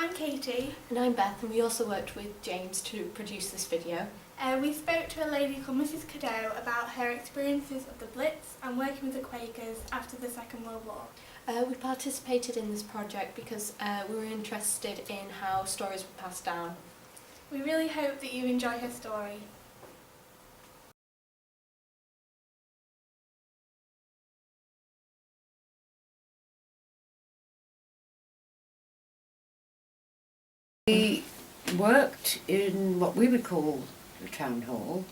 I'm Katie. And I'm Beth, and we also worked with James to produce this video. We spoke to a lady called Mrs. Cadoux about her experiences of the Blitz and working with the Quakers after the Second World War. We participated in this project because we were interested in how stories were passed down. We really hope that you enjoy her story. We worked in what we would call the town hall,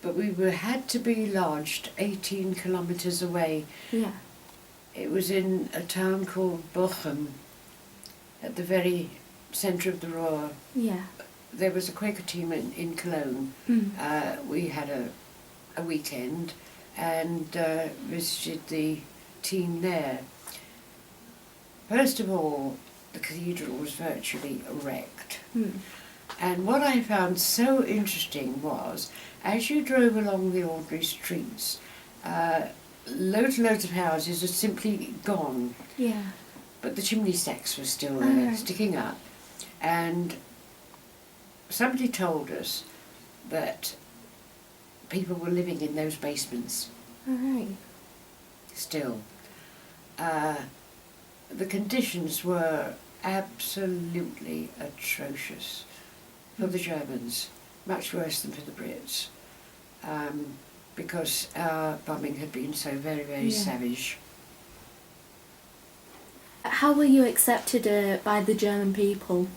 but we had to be lodged 18 kilometres away. Yeah. It was in a town called Bochum, at the very centre of the Ruhr. Yeah. There was a Quaker team in Cologne. We had a weekend and visited the team there. First of all, the cathedral was virtually wrecked. And what I found so interesting was, as you drove along the ordinary streets, loads and loads of houses had simply gone. Yeah. But the chimney stacks were still there, Right. sticking up. And somebody told us that people were living in those basements All right. still. The conditions were absolutely atrocious for the Germans, much worse than for the Brits, because our bombing had been so very, very savage. How were you accepted by the German people?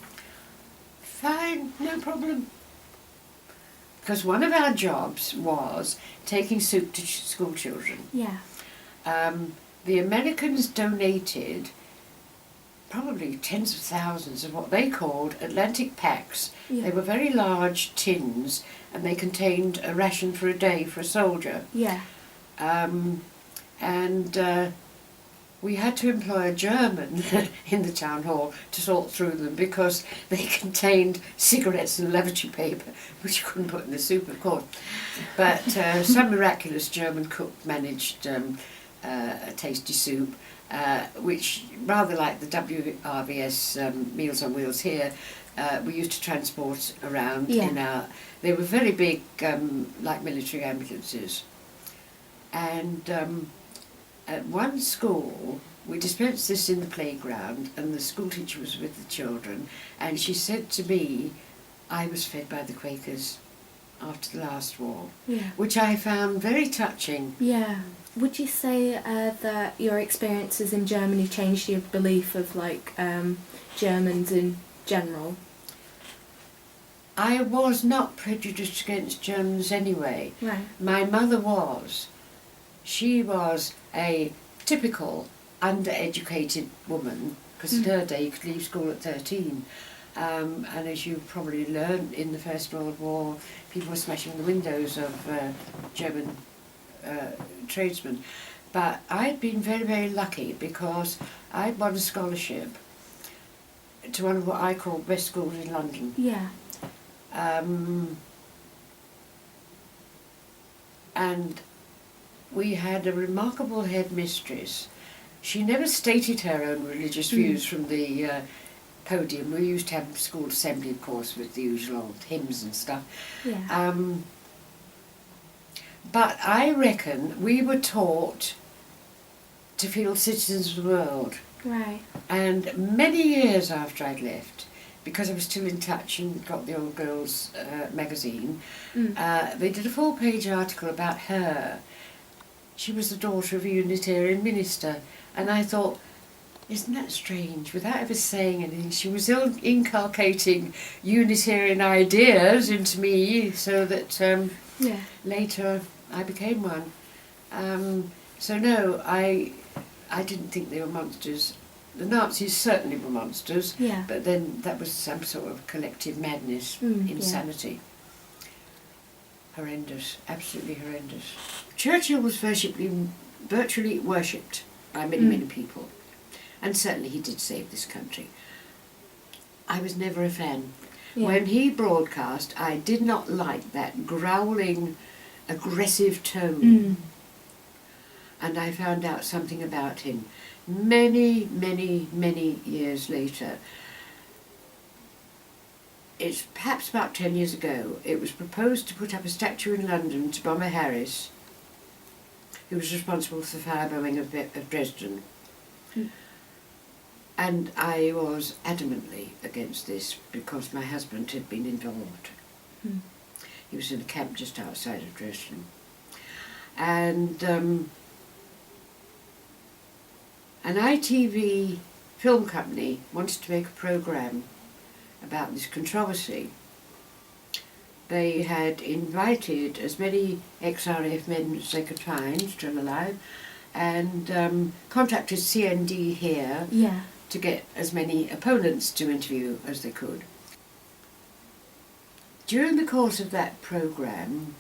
Fine, no problem. Because one of our jobs was taking soup to school children. Yeah. The Americans donated probably tens of thousands of what they called Atlantic packs. Yeah. They were very large tins and they contained a ration for a day for a soldier. Yeah. We had to employ a German in the town hall to sort through them because they contained cigarettes and lavatory paper, which you couldn't put in the soup, of course. But some miraculous German cook managed a tasty soup, which, rather like the WRVS Meals on Wheels here, we used to transport around in our... They were very big, like military ambulances. And at one school, we dispensed this in the playground, and the school teacher was with the children, and she said to me, I was fed by the Quakers after the last war, which I found very touching. Yeah. Would you say that your experiences in Germany changed your belief of Germans in general? I was not prejudiced against Germans anyway. Right. My mother was. She was a typical undereducated woman, because in her day you could leave school at 13. And as you probably learned in the First World War, people were smashing the windows of German tradesmen. But I'd been very, very lucky because I'd won a scholarship to one of what I call best schools in London. Yeah. And we had a remarkable headmistress. She never stated her own religious views from the podium. We used to have school assembly, of course, with the usual hymns and stuff. Yeah. But I reckon we were taught to feel citizens of the world. Right. And many years after I'd left, because I was still in touch and got the Old Girls magazine, they did a full-page article about her. She was the daughter of a Unitarian minister, and I thought, isn't that strange? Without ever saying anything, she was inculcating Unitarian ideas into me, so that later I became one. So no, I didn't think they were monsters. The Nazis certainly were monsters, but then that was some sort of collective madness, insanity. Horrendous, absolutely horrendous. Churchill was virtually worshipped by many, many people, and certainly he did save this country. I was never a fan. When he broadcast, I did not like that growling, aggressive tone. And I found out something about him. many, many, many years later, it's perhaps about 10 years ago, it was proposed to put up a statue in London to Bomber Harris, who was responsible for the firebombing of Dresden. And I was adamantly against this because my husband had been involved. He was in a camp just outside of Dresden. And an ITV film company wanted to make a programme about this controversy. They had invited as many ex-RAF men as they could find, still alive, and contacted CND here to get as many opponents to interview as they could. During the course of that programme,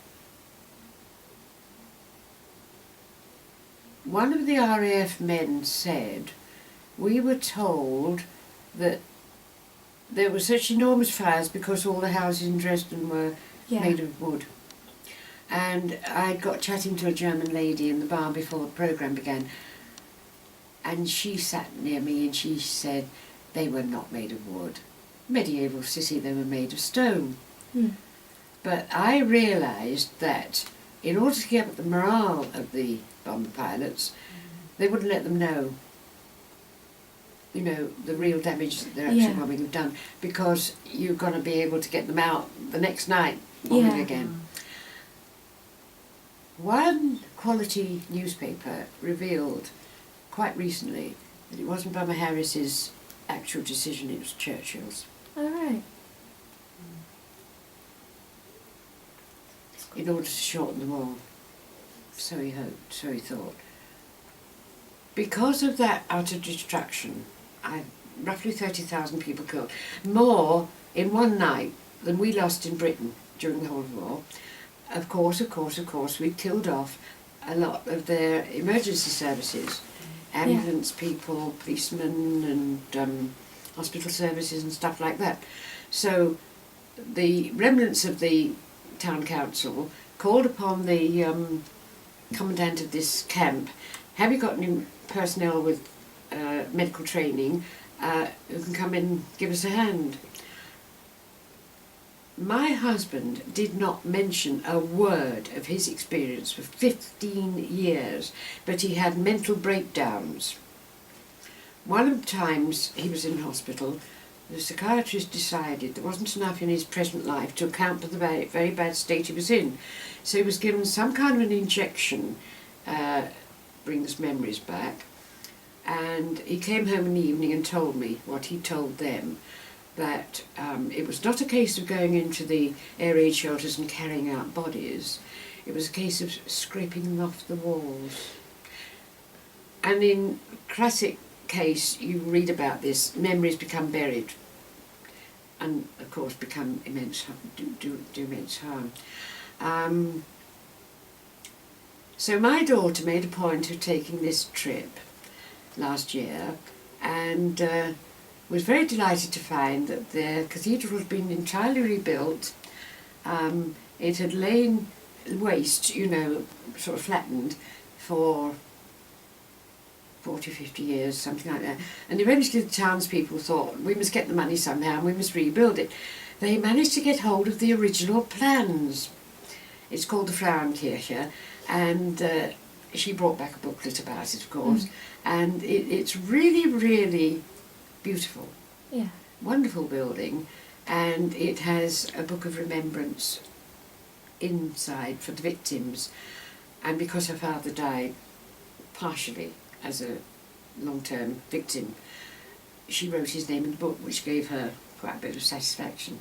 one of the RAF men said, we were told that there were such enormous fires because all the houses in Dresden were made of wood. And I got chatting to a German lady in the bar before the programme began, and she sat near me and she said they were not made of wood. Medieval city, they were made of stone. But I realised that in order to get up the morale of the bomber pilots, they wouldn't let them know, you know, the real damage that their actual bombing have done, because you're going to be able to get them out the next night bombing again. One quality newspaper revealed quite recently that it wasn't Bomber Harris's actual decision, it was Churchill's. All right. In order to shorten the war. So he hoped, so he thought. Because of that utter destruction, roughly 30,000 people killed, more in one night than we lost in Britain during the whole war. Of course, we killed off a lot of their emergency services, ambulance people, policemen, and hospital services and stuff like that. So the remnants of the town council called upon the commandant of this camp, have you got any personnel with medical training who can come in and give us a hand? My husband did not mention a word of his experience for 15 years, but he had mental breakdowns. One of the times he was in hospital, the psychiatrist decided there wasn't enough in his present life to account for the very, very bad state he was in. So he was given some kind of an injection, brings memories back, and he came home in the evening and told me what he told them, that it was not a case of going into the air raid shelters and carrying out bodies, it was a case of scraping them off the walls. And in classic case, you read about this, memories become buried and of course become immense, do immense harm. So my daughter made a point of taking this trip last year, and was very delighted to find that the cathedral had been entirely rebuilt. It had lain waste, you know, sort of flattened for 40, 50 years, something like that. And eventually the townspeople thought, we must get the money somehow and we must rebuild it. They managed to get hold of the original plans. It's called the Frauenkirche, and she brought back a booklet about it, of course. And it's really, really beautiful. Yeah. Wonderful building, and it has a book of remembrance inside for the victims. And because her father died partially as a long-term victim, she wrote his name in the book, which gave her quite a bit of satisfaction.